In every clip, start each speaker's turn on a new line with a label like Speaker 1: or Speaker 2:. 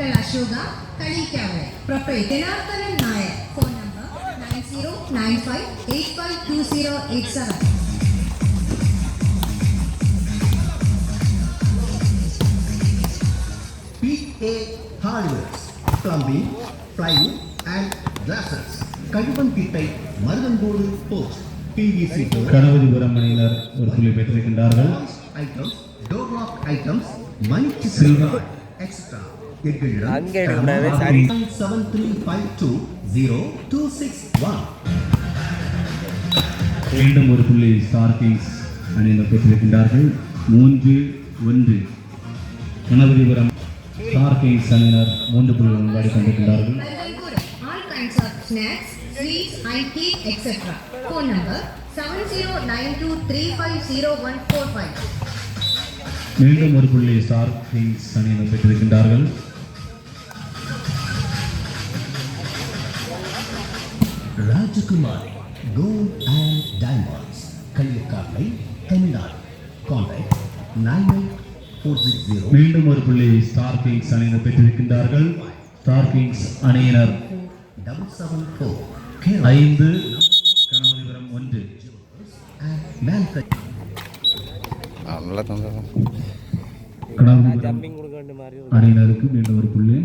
Speaker 1: Hotel Ashoka, Kalikavai. Proprietor Janardhanan Nair. Phone number 9095852087.
Speaker 2: PA Hardware, Plumbing, Plywood and Glasses. Kazhuvanpittai Maruthancode post PVC
Speaker 3: Ganapathipuram அணியினர் ஒரு புள்ளி பெற்றிருக்கின்றார்கள்.
Speaker 2: Items, door lock items, மணி
Speaker 3: silver
Speaker 2: extra.
Speaker 4: அங்கே எடுக்கக்கூடாது, சரி.
Speaker 2: 73520261.
Speaker 3: மீண்டும் ஒரு புள்ளி ஸ்டார் கிங்ஸ் அணியினர் பெற்றிருக்கின்றார்கள். 3-1. கணபதிபுரம் ஸ்டார் கிங்ஸ் அணியினர் 3 புள்ளிகள் விளையாடி கொண்டிருக்கின்றார்கள்.
Speaker 1: All kinds of snacks, sweets, ice cream, etc. Phone number 7092350145.
Speaker 3: மீண்டும் ஒரு புள்ளி ஸ்டார் கிங்ஸ் அணியினர் பெற்றிருக்கின்றார்கள்.
Speaker 2: ராஜகுமாரி கோல்ட் அண்ட் டைமண்ட்ஸ், கல்லியக்காட்டை, தமிழ்நாடு. கான்டாக்ட் 9846.
Speaker 3: மீண்டும் ஒரு புள்ளி ஸ்டார் கிங்ஸ் அணியினர் பெற்றிருக்கின்றார்கள். ஸ்டார் கிங்ஸ் அணியினர்
Speaker 2: 774.
Speaker 3: 5, கணபதிபுரம் 1. கணபதிபுரம் அணியினருக்கு மீண்டும் ஒரு புள்ளி.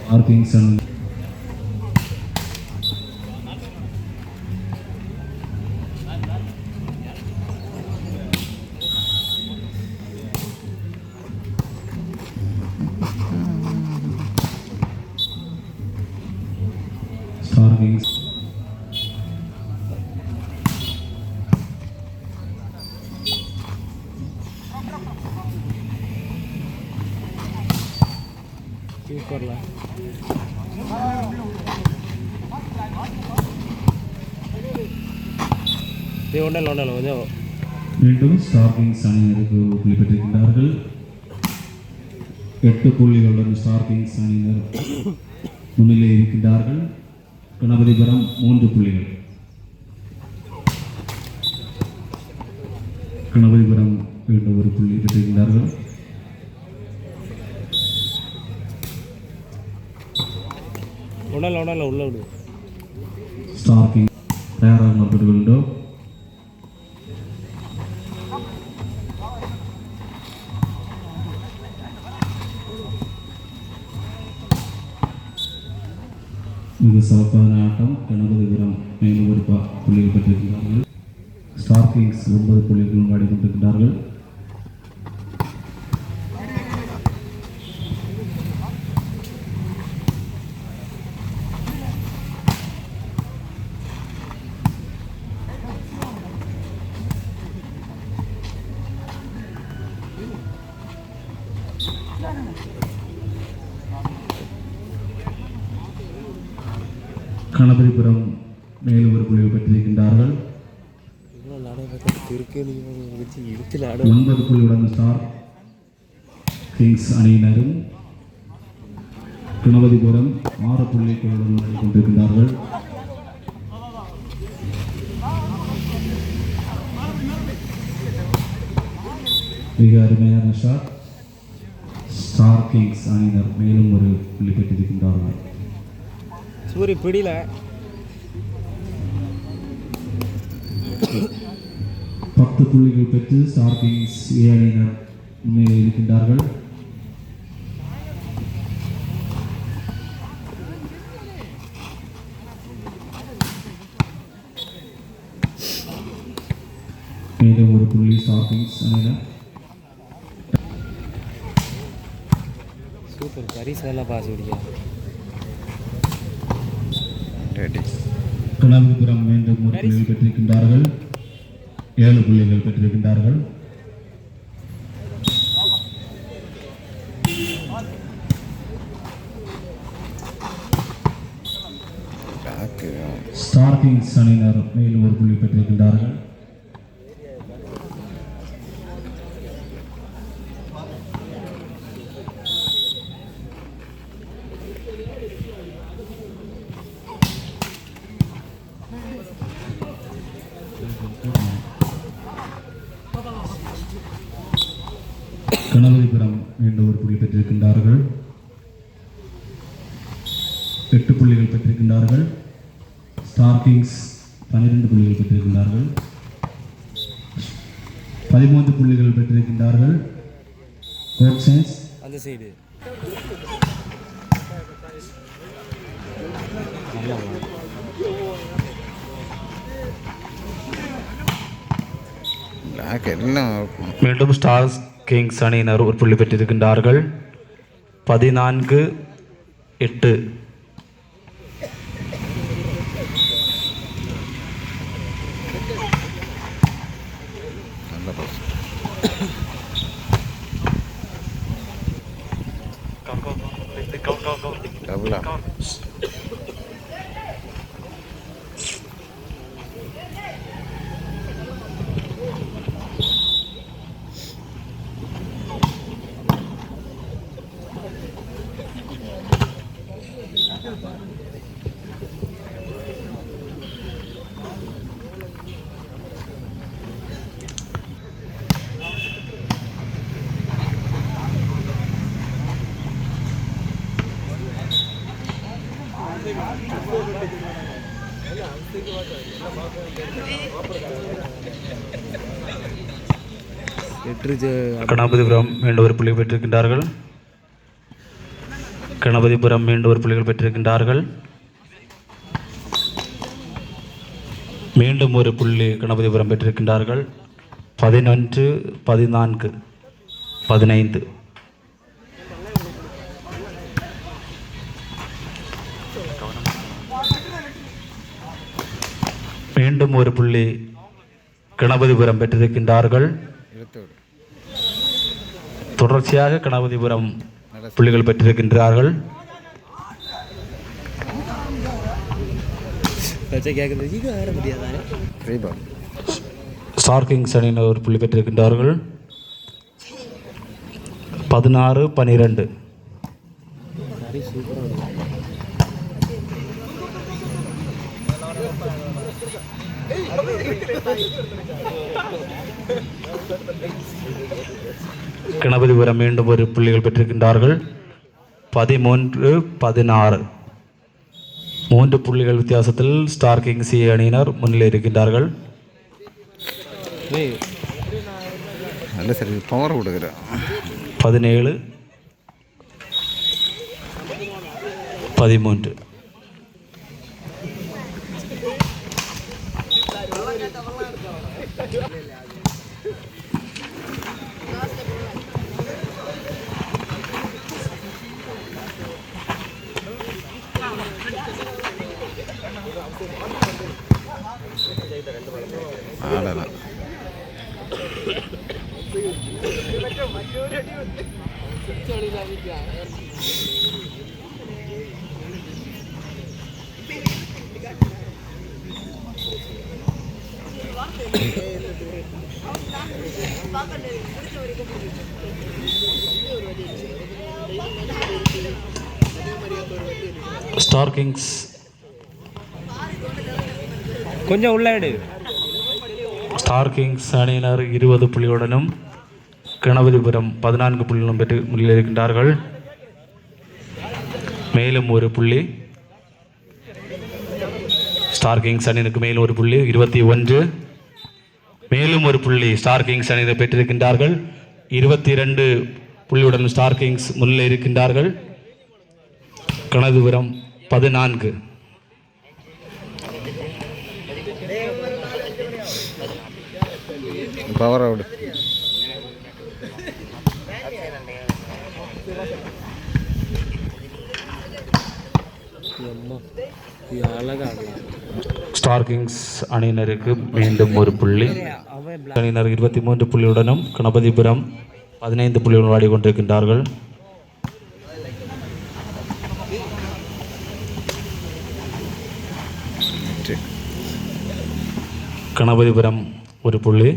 Speaker 3: ஸ்டார் கிங்ஸ் அணி ஸ்டார் கிங்ஸ் மீண்டும் ஸ்டார் கிங்ஸ் அணியினருக்கு ஒரு புள்ளி பெற்றிருக்கின்றார்கள். 8 புள்ளிகளுடன் ஸ்டார் கிங்ஸ் அணியினர் முன்னிலை இருக்கின்றார்கள். கணபதிபுரம் 3 புள்ளிகள். கணபதிபுரம் மீண்டும் ஒரு புள்ளி பெற்றிருக்கின்றார்கள். ஸ்டார் கிங் தயாராக மறுபடியும் மிக சிறப்பான ஆட்டம். கணபதிபுரம் மேலும் ஒரு புள்ளிகள் பெற்றிருக்கிறார்கள். ஸ்டார் கிங்ஸ் 9 புள்ளிகள் விளையாடி கொண்டிருக்கிறார்கள். கணபதிபுரம் மேலும் ஒரு புள்ளிகள் பெற்றிருக்கின்றார்கள். 9 புள்ளியுடன் ஸ்டார் கிங்ஸ் அணியினரும் கணபதிபுரம் 6 புள்ளிகளுடன் விளையாடி கொண்டிருக்கின்றார்கள். மிக அருமையான ஷாட். ஸ்டார் கிங்ஸ் அணியினர் மேலும் ஒரு புள்ளி பெற்றிருக்கின்றார்கள்.
Speaker 4: சூரி பிடில
Speaker 3: 10 புள்ளிகள் பெற்று ஸ்டார் கிங்ஸ் ஏ அணியினர் முன்னேறி இருக்கின்றார்கள். மேலும் ஒரு புள்ளி ஸ்டார் கிங்ஸ் அணியினர்.
Speaker 4: சூப்பர் பரிசெல்லாம் பாஸ் பிடிக்கும்.
Speaker 3: கணபதிபுரம் மீண்டும் ஒரு புள்ளிகள் பெற்றிருக்கின்றார்கள். 7 புள்ளிகள் பெற்றிருக்கின்றார்கள். ஸ்டார் கிங்ஸ் அணியினர் மேலும் ஒரு புள்ளி பெற்றிருக்கின்றார்கள். 8 புள்ளிகள் பெற்றிருக்கின்றார்கள். ஸ்டார் கிங்ஸ் 12 புள்ளிகள் பெற்றிருக்கின்றார்கள். 13 புள்ளிகள் பெற்றிருக்கின்றார்கள். கோட் சயின்ஸ்
Speaker 4: அந்த சைடு
Speaker 3: மீண்டும் ஸ்டார் கிங்ஸ் அணியினர் ஒரு புள்ளி பெற்றிருக்கின்றார்கள். 14-8. கணபதிபுரம் மீண்டும் ஒரு புள்ளி பெற்றிருக்கின்றார்கள். கணபதிபுரம் மீண்டும் ஒரு புள்ளிகள் பெற்றிருக்கின்றார்கள். மீண்டும் ஒரு புள்ளி கணபதிபுரம் பெற்றிருக்கின்றார்கள். 11-14-15. மீண்டும் ஒரு புள்ளி கணபதிபுரம் பெற்றிருக்கின்றார்கள். தொடர்ச்சியாக கணபதிபுரம் புள்ளிகள் பெற்றிருக்கின்றார்கள். ஸ்டார் கிங்ஸ் அணியினர் ஒரு புள்ளி பெற்றிருக்கின்றார்கள். 16-12. கணபதிபுரம் மீண்டும் ஒரு புள்ளிகள் பெற்றிருக்கின்றார்கள். 13-16. 3 புள்ளிகள் வித்தியாசத்தில் ஸ்டார் கிங்ஸ் அணியினர் முன்னிலை இருக்கின்றார்கள்.
Speaker 5: நல்ல சரி பவர் கொடுக்குற
Speaker 3: 17-13.
Speaker 5: ஆடலாம்.
Speaker 3: ஸ்டார் கிங்ஸ்
Speaker 4: கொஞ்சம் உள்ளாடு.
Speaker 3: ஸ்டார் கிங்ஸ் அணியினர் 20 புள்ளிகளுடனும் கணபதிபுரம் 14 புள்ளிகளும் பெற்று முன்னிலை இருக்கின்றார்கள். மேலும் ஒரு புள்ளி ஸ்டார் கிங்ஸ் அணியினருக்கு மேலும் ஒரு புள்ளி 21. மேலும் ஒரு புள்ளி ஸ்டார் கிங்ஸ் அணியினர் பெற்றிருக்கின்றார்கள். 22 புள்ளியுடன் ஸ்டார் கிங்ஸ் முன்னிலை இருக்கின்றார்கள். Ganapathipuram 14.
Speaker 5: Power out.
Speaker 3: Star kings அணியினருக்கு மீண்டும் ஒரு புள்ளி. அணியினர் 23 புள்ளியுடனும் கணபதிபுரம் 15 புள்ளியுடன் ஆடிக்கொண்டிருக்கின்றார்கள். கணபதிபுரம் ஒரு புள்ளி.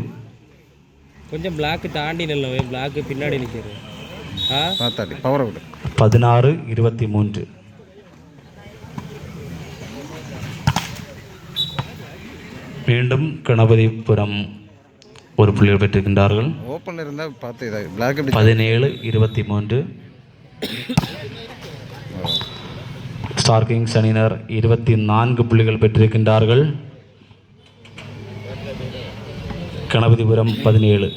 Speaker 4: கொஞ்சம் பிளாக் தாண்டி நில்லவே, பிளாக் பின்னாடி நிற்கிறது.
Speaker 5: Power out.
Speaker 3: 16-23. மீண்டும் கணபதிபுரம் ஒரு புள்ளிகள் பெற்றிருக்கின்றார்கள்.
Speaker 5: ஓப்பன் இருந்தால் பார்த்து இதாக பிளாக்
Speaker 3: 17-23. ஸ்டார் கிங்ஸ் அணியினர் 24 புள்ளிகள் பெற்றிருக்கின்றார்கள். கணபதிபுரம் 17.